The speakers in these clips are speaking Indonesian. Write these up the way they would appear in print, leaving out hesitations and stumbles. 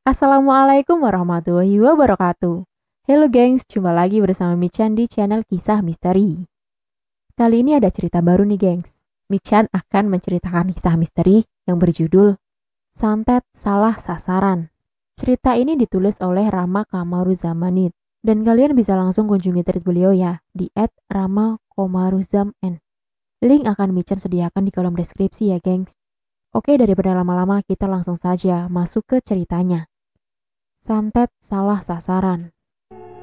Assalamualaikum warahmatullahi wabarakatuh. Halo gengs, jumpa lagi bersama Michan di channel Kisah Misteri. Kali ini ada cerita baru nih gengs. Michan akan menceritakan kisah misteri yang berjudul Santet Salah Sasaran. Cerita ini ditulis oleh Rama Kamaruzamanit. Dan kalian bisa langsung kunjungi tweet beliau ya, di @ramakomaruzamn. Link akan Michan sediakan di kolom deskripsi ya gengs. Oke, daripada lama-lama kita langsung saja masuk ke ceritanya. Santet Salah Sasaran.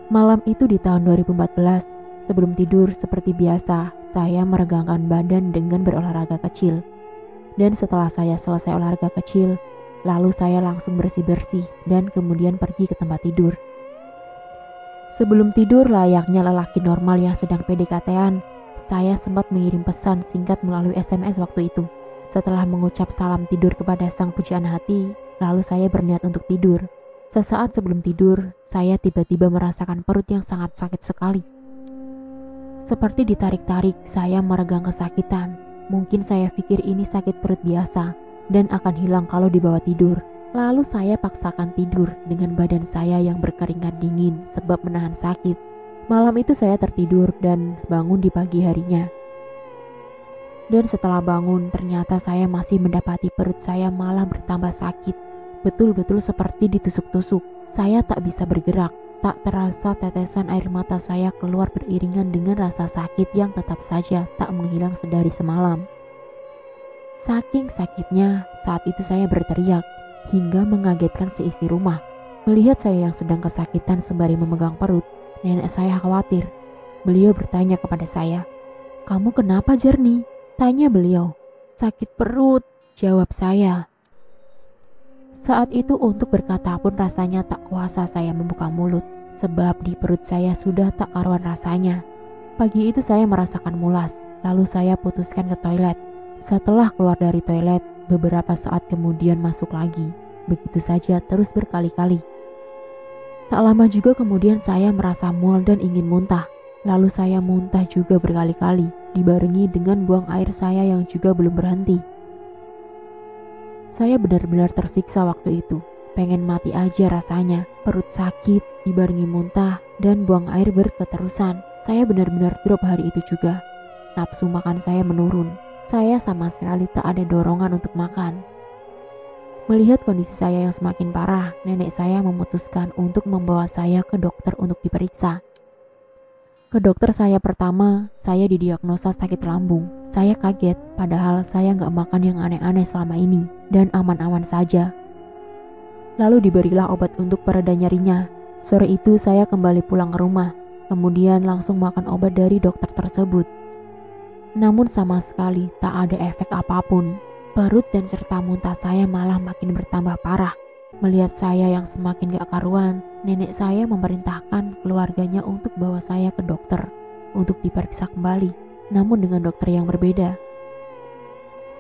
Malam itu di tahun 2014, sebelum tidur seperti biasa, saya meregangkan badan dengan berolahraga kecil. Dan setelah saya selesai olahraga kecil, lalu saya langsung bersih-bersih dan kemudian pergi ke tempat tidur. Sebelum tidur layaknya lelaki normal yang sedang PDKT-an, saya sempat mengirim pesan singkat melalui SMS waktu itu. Setelah mengucap salam tidur kepada sang pujaan hati, lalu saya berniat untuk tidur. Sesaat sebelum tidur, saya tiba-tiba merasakan perut yang sangat sakit sekali. Seperti ditarik-tarik, saya meregang kesakitan. Mungkin saya pikir ini sakit perut biasa dan akan hilang kalau dibawa tidur. Lalu saya paksakan tidur dengan badan saya yang berkeringat dingin sebab menahan sakit. Malam itu saya tertidur dan bangun di pagi harinya. Dan setelah bangun, ternyata saya masih mendapati perut saya malah bertambah sakit. Betul-betul seperti ditusuk-tusuk. Saya tak bisa bergerak. Tak terasa tetesan air mata saya keluar beriringan dengan rasa sakit yang tetap saja tak menghilang sedari semalam. Saking sakitnya, saat itu saya berteriak hingga mengagetkan seisi rumah. Melihat saya yang sedang kesakitan sembari memegang perut, nenek saya khawatir. Beliau bertanya kepada saya, "Kamu kenapa, Jernih?" Tanya beliau. "Sakit perut," jawab saya. Saat itu untuk berkata pun rasanya tak kuasa saya membuka mulut, sebab di perut saya sudah tak karuan rasanya. Pagi itu saya merasakan mulas, lalu saya putuskan ke toilet. Setelah keluar dari toilet, beberapa saat kemudian masuk lagi. Begitu saja terus berkali-kali. Tak lama juga kemudian saya merasa mual dan ingin muntah. Lalu saya muntah juga berkali-kali, dibarengi dengan buang air saya yang juga belum berhenti. Saya benar-benar tersiksa waktu itu. Pengen mati aja rasanya. Perut sakit, dibarengi muntah, dan buang air berketerusan. Saya benar-benar drop hari itu juga. Nafsu makan saya menurun. Saya sama sekali tak ada dorongan untuk makan. Melihat kondisi saya yang semakin parah, nenek saya memutuskan untuk membawa saya ke dokter untuk diperiksa. Ke dokter saya pertama, saya didiagnosa sakit lambung. Saya kaget, padahal saya nggak makan yang aneh-aneh selama ini dan aman-aman saja. Lalu diberilah obat untuk pereda nyerinya. Sore itu saya kembali pulang ke rumah, kemudian langsung makan obat dari dokter tersebut. Namun sama sekali tak ada efek apapun. Perut dan serta muntah saya malah makin bertambah parah. Melihat saya yang semakin gak karuan, nenek saya memerintahkan keluarganya untuk bawa saya ke dokter untuk diperiksa kembali, namun dengan dokter yang berbeda.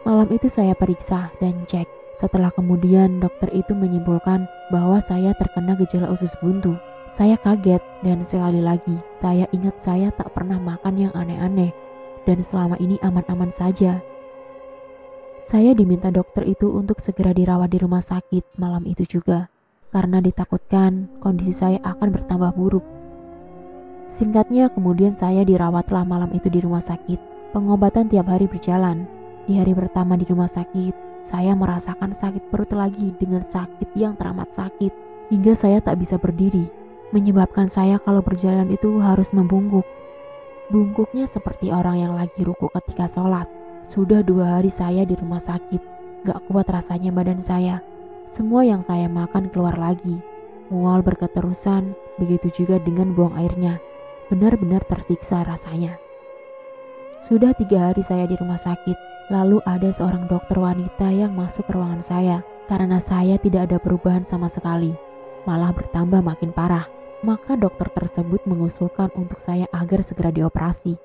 Malam itu saya periksa dan cek. Setelah kemudian dokter itu menyimpulkan bahwa saya terkena gejala usus buntu. Saya kaget dan sekali lagi saya ingat saya tak pernah makan yang aneh-aneh dan selama ini aman-aman saja. Saya diminta dokter itu untuk segera dirawat di rumah sakit malam itu juga, karena ditakutkan kondisi saya akan bertambah buruk. Singkatnya, kemudian saya dirawatlah malam itu di rumah sakit. Pengobatan tiap hari berjalan. Di hari pertama di rumah sakit, saya merasakan sakit perut lagi dengan sakit yang teramat sakit, hingga saya tak bisa berdiri, menyebabkan saya kalau berjalan itu harus membungkuk. Bungkuknya seperti orang yang lagi ruku ketika sholat. Sudah 2 hari saya di rumah sakit, gak kuat rasanya badan saya. Semua yang saya makan keluar lagi, mual berketerusan, begitu juga dengan buang airnya. Benar-benar tersiksa rasanya. Sudah 3 hari saya di rumah sakit, lalu ada seorang dokter wanita yang masuk ke ruangan saya. Karena saya tidak ada perubahan sama sekali, malah bertambah makin parah. Maka dokter tersebut mengusulkan untuk saya agar segera dioperasi.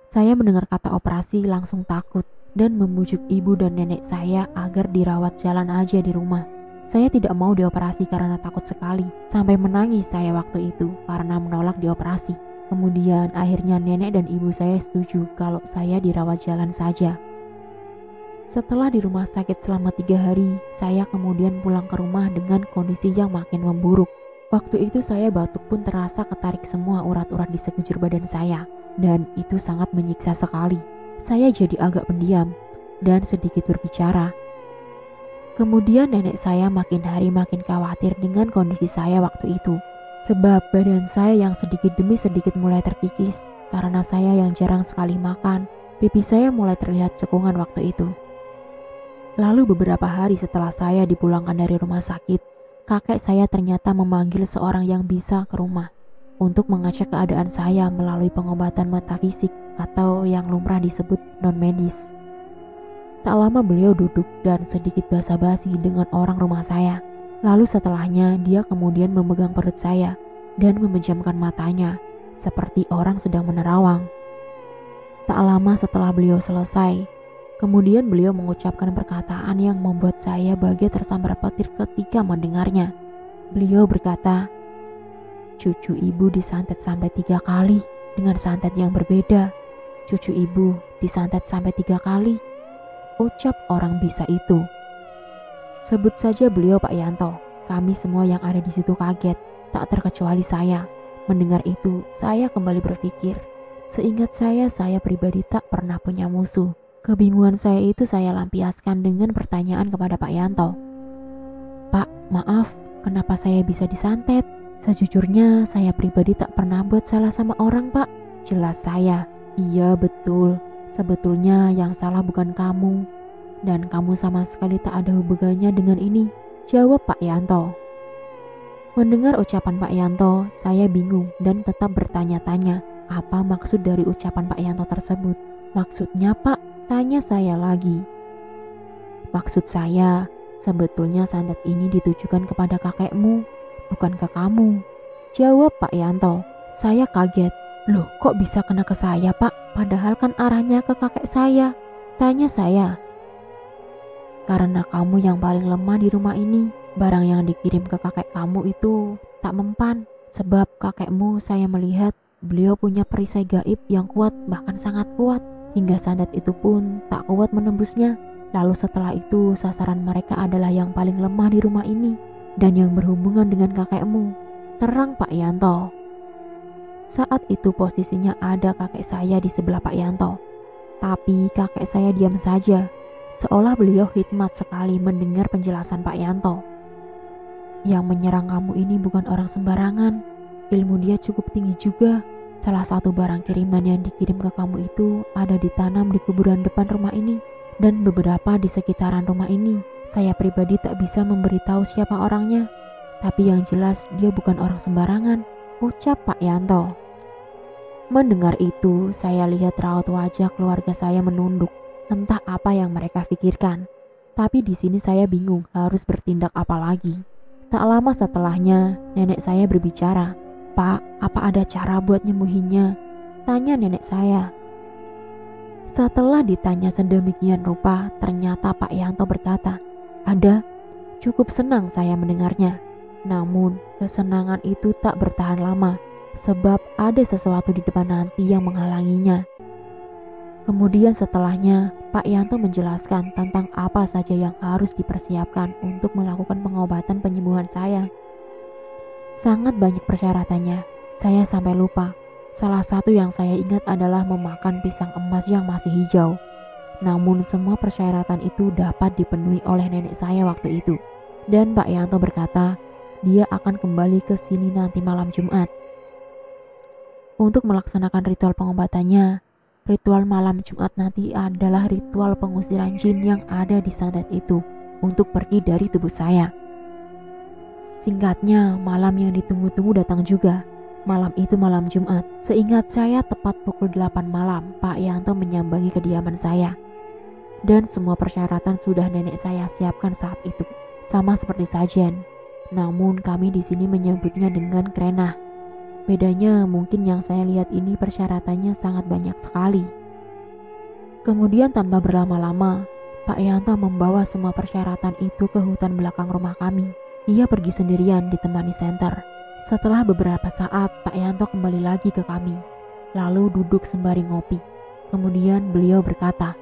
Saya mendengar kata operasi langsung takut dan membujuk ibu dan nenek saya agar dirawat jalan aja di rumah. Saya tidak mau dioperasi karena takut sekali, sampai menangis saya waktu itu karena menolak dioperasi. Kemudian akhirnya nenek dan ibu saya setuju kalau saya dirawat jalan saja. Setelah di rumah sakit selama 3 hari, saya kemudian pulang ke rumah dengan kondisi yang makin memburuk. Waktu itu saya batuk pun terasa ketarik semua urat-urat di sekujur badan saya, dan itu sangat menyiksa sekali. Saya jadi agak pendiam dan sedikit berbicara. Kemudian nenek saya makin hari makin khawatir dengan kondisi saya waktu itu. Sebab badan saya yang sedikit demi sedikit mulai terkikis karena saya yang jarang sekali makan. Pipi saya mulai terlihat cekungan waktu itu. Lalu beberapa hari setelah saya dipulangkan dari rumah sakit, kakek saya ternyata memanggil seorang yang bisa ke rumah untuk mengecek keadaan saya melalui pengobatan metafisik atau yang lumrah disebut non-medis. Tak lama beliau duduk dan sedikit basa-basi dengan orang rumah saya. Lalu setelahnya dia kemudian memegang perut saya dan memejamkan matanya seperti orang sedang menerawang. Tak lama setelah beliau selesai, kemudian beliau mengucapkan perkataan yang membuat saya bahagia tersambar petir ketika mendengarnya. Beliau berkata, "Cucu ibu disantet sampai 3 kali dengan santet yang berbeda. Cucu ibu disantet sampai 3 kali. Ucap orang bisa itu." Sebut saja beliau Pak Yanto. Kami semua yang ada di situ kaget, tak terkecuali saya. Mendengar itu, saya kembali berpikir. Seingat saya pribadi tak pernah punya musuh. Kebingungan saya itu saya lampiaskan dengan pertanyaan kepada Pak Yanto. "Pak, maaf, kenapa saya bisa disantet? Sejujurnya saya pribadi tak pernah buat salah sama orang, Pak." Jelas saya, "Iya betul, sebetulnya yang salah bukan kamu. Dan kamu sama sekali tak ada hubungannya dengan ini," jawab Pak Yanto. Mendengar ucapan Pak Yanto, saya bingung dan tetap bertanya-tanya apa maksud dari ucapan Pak Yanto tersebut. "Maksudnya, Pak?" tanya saya lagi. "Maksud saya, sebetulnya santet ini ditujukan kepada kakekmu, bukan ke kamu," jawab Pak Yanto. Saya kaget. "Loh, kok bisa kena ke saya, Pak? Padahal kan arahnya ke kakek saya," tanya saya. "Karena kamu yang paling lemah di rumah ini. Barang yang dikirim ke kakek kamu itu tak mempan. Sebab kakekmu saya melihat beliau punya perisai gaib yang kuat, bahkan sangat kuat. Hingga santet itu pun tak kuat menembusnya. Lalu setelah itu sasaran mereka adalah yang paling lemah di rumah ini dan yang berhubungan dengan kakekmu," terang Pak Yanto. Saat itu posisinya ada kakek saya di sebelah Pak Yanto. Tapi kakek saya diam saja, seolah beliau hikmat sekali mendengar penjelasan Pak Yanto. "Yang menyerang kamu ini bukan orang sembarangan. Ilmu dia cukup tinggi juga. Salah satu barang kiriman yang dikirim ke kamu itu ada ditanam di kuburan depan rumah ini dan beberapa di sekitaran rumah ini. Saya pribadi tak bisa memberitahu siapa orangnya, tapi yang jelas dia bukan orang sembarangan," ucap Pak Yanto. Mendengar itu, saya lihat raut wajah keluarga saya menunduk. Entah apa yang mereka pikirkan. Tapi di sini saya bingung harus bertindak apa lagi. Tak lama setelahnya, nenek saya berbicara. "Pak, apa ada cara buat nyembuhinnya?" tanya nenek saya. Setelah ditanya sedemikian rupa, ternyata Pak Yanto berkata, "Ada." Cukup senang saya mendengarnya. Namun, kesenangan itu tak bertahan lama, sebab ada sesuatu di depan nanti yang menghalanginya. Kemudian setelahnya, Pak Yanto menjelaskan tentang apa saja yang harus dipersiapkan untuk melakukan pengobatan penyembuhan saya. Sangat banyak persyaratannya, saya sampai lupa. Salah satu yang saya ingat adalah memakan pisang emas yang masih hijau. Namun semua persyaratan itu dapat dipenuhi oleh nenek saya waktu itu. Dan Pak Yanto berkata, dia akan kembali ke sini nanti malam Jumat. Untuk melaksanakan ritual pengobatannya, ritual malam Jumat nanti adalah ritual pengusiran jin yang ada di santet itu untuk pergi dari tubuh saya. Singkatnya, malam yang ditunggu-tunggu datang juga. Malam itu malam Jumat. Seingat saya tepat pukul 8 malam, Pak Yanto menyambangi kediaman saya. Dan semua persyaratan sudah nenek saya siapkan saat itu, sama seperti sajen. Namun kami di sini menyebutnya dengan krenah. Bedanya mungkin yang saya lihat ini persyaratannya sangat banyak sekali. Kemudian tanpa berlama-lama, Pak Yanto membawa semua persyaratan itu ke hutan belakang rumah kami. Ia pergi sendirian ditemani senter. Setelah beberapa saat, Pak Yanto kembali lagi ke kami, lalu duduk sembari ngopi. Kemudian beliau berkata,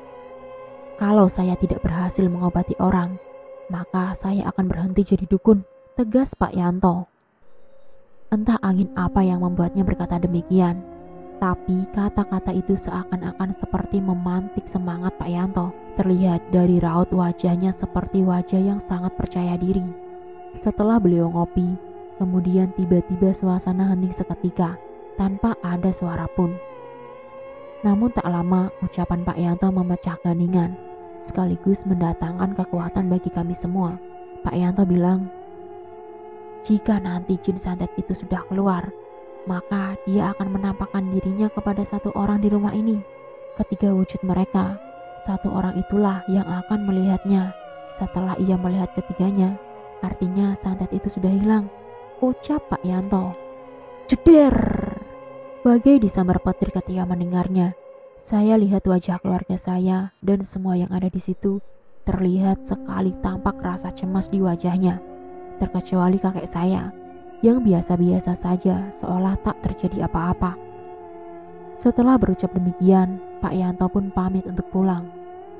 Kalau saya tidak berhasil mengobati orang, maka saya akan berhenti jadi dukun, tegas Pak Yanto. Entah angin apa yang membuatnya berkata demikian, tapi kata-kata itu seakan-akan seperti memantik semangat Pak Yanto. Terlihat dari raut wajahnya seperti wajah yang sangat percaya diri. Setelah beliau ngopi, kemudian tiba-tiba suasana hening seketika, tanpa ada suara pun. Namun tak lama ucapan Pak Yanto memecah keheningan, sekaligus mendatangkan kekuatan bagi kami semua. Pak Yanto bilang, jika nanti jin santet itu sudah keluar, maka dia akan menampakkan dirinya kepada satu orang di rumah ini. Ketiga wujud mereka, satu orang itulah yang akan melihatnya. Setelah ia melihat ketiganya, artinya santet itu sudah hilang, ucap Pak Yanto. Jeder! Bagai disambar petir ketika mendengarnya. Saya lihat wajah keluarga saya dan semua yang ada di situ. Terlihat sekali tampak rasa cemas di wajahnya. Terkecuali kakek saya, yang biasa-biasa saja seolah tak terjadi apa-apa. Setelah berucap demikian, Pak Yanto pun pamit untuk pulang.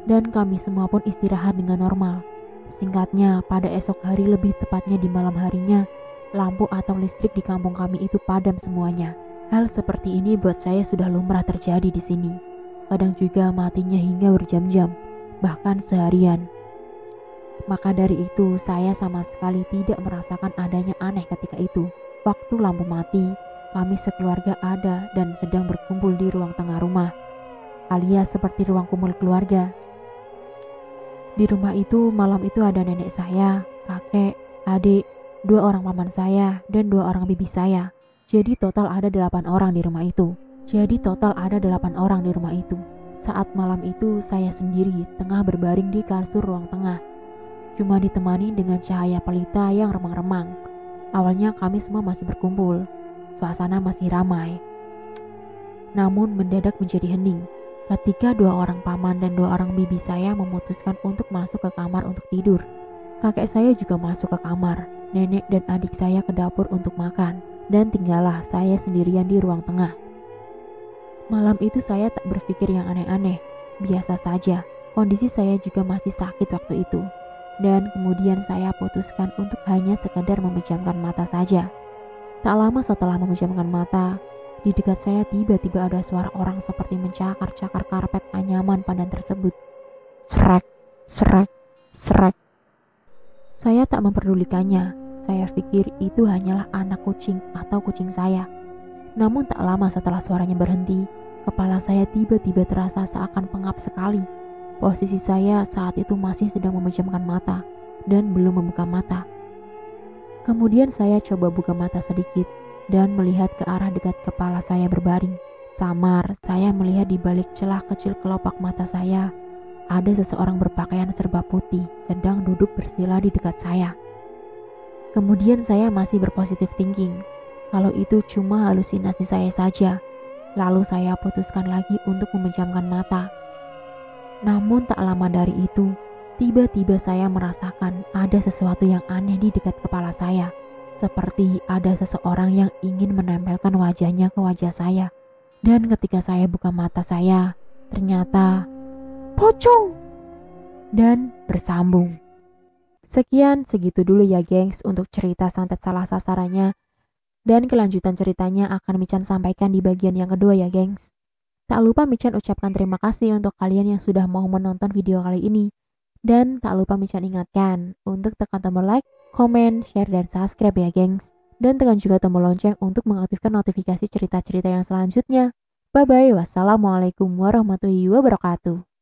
Dan kami semua pun istirahat dengan normal. Singkatnya, pada esok hari, lebih tepatnya di malam harinya, lampu atau listrik di kampung kami itu padam semuanya. Hal seperti ini buat saya sudah lumrah terjadi di sini. Kadang juga matinya hingga berjam-jam, bahkan seharian. Maka dari itu saya sama sekali tidak merasakan adanya aneh ketika itu. Waktu lampu mati, kami sekeluarga ada dan sedang berkumpul di ruang tengah rumah, alias seperti ruang kumpul keluarga. Di rumah itu malam itu ada nenek saya, kakek, adik, 2 orang paman saya, dan 2 orang bibi saya. Jadi total ada 8 orang di rumah itu. Saat malam itu saya sendiri tengah berbaring di kasur ruang tengah. Cuma ditemani dengan cahaya pelita yang remang-remang. Awalnya kami semua masih berkumpul. Suasana masih ramai. Namun mendadak menjadi hening ketika 2 orang paman dan 2 orang bibi saya memutuskan untuk masuk ke kamar untuk tidur. Kakek saya juga masuk ke kamar. Nenek dan adik saya ke dapur untuk makan. Dan tinggallah saya sendirian di ruang tengah. Malam itu saya tak berpikir yang aneh-aneh. Biasa saja. Kondisi saya juga masih sakit waktu itu. Dan kemudian saya putuskan untuk hanya sekedar memejamkan mata saja. Tak lama setelah memejamkan mata, di dekat saya tiba-tiba ada suara orang seperti mencakar-cakar karpet anyaman padan tersebut. Srek, srek, srek. Saya tak memperdulikannya. Saya pikir itu hanyalah anak kucing atau kucing saya. Namun tak lama setelah suaranya berhenti, kepala saya tiba-tiba terasa seakan pengap sekali. Posisi saya saat itu masih sedang memejamkan mata dan belum membuka mata. Kemudian saya coba buka mata sedikit dan melihat ke arah dekat kepala saya berbaring. Samar, saya melihat di balik celah kecil kelopak mata saya, ada seseorang berpakaian serba putih sedang duduk bersila di dekat saya. Kemudian saya masih berpositif thinking, kalau itu cuma halusinasi saya saja. Lalu saya putuskan lagi untuk memejamkan mata. Namun tak lama dari itu, tiba-tiba saya merasakan ada sesuatu yang aneh di dekat kepala saya. Seperti ada seseorang yang ingin menempelkan wajahnya ke wajah saya. Dan ketika saya buka mata saya, ternyata pocong dan bersambung. Sekian, segitu dulu ya gengs untuk cerita santet salah sasarannya. Dan kelanjutan ceritanya akan Michan sampaikan di bagian yang kedua ya gengs. Tak lupa Michan ucapkan terima kasih untuk kalian yang sudah mau menonton video kali ini. Dan tak lupa Michan ingatkan untuk tekan tombol like, komen, share, dan subscribe ya gengs. Dan tekan juga tombol lonceng untuk mengaktifkan notifikasi cerita-cerita yang selanjutnya. Bye-bye, wassalamualaikum warahmatullahi wabarakatuh.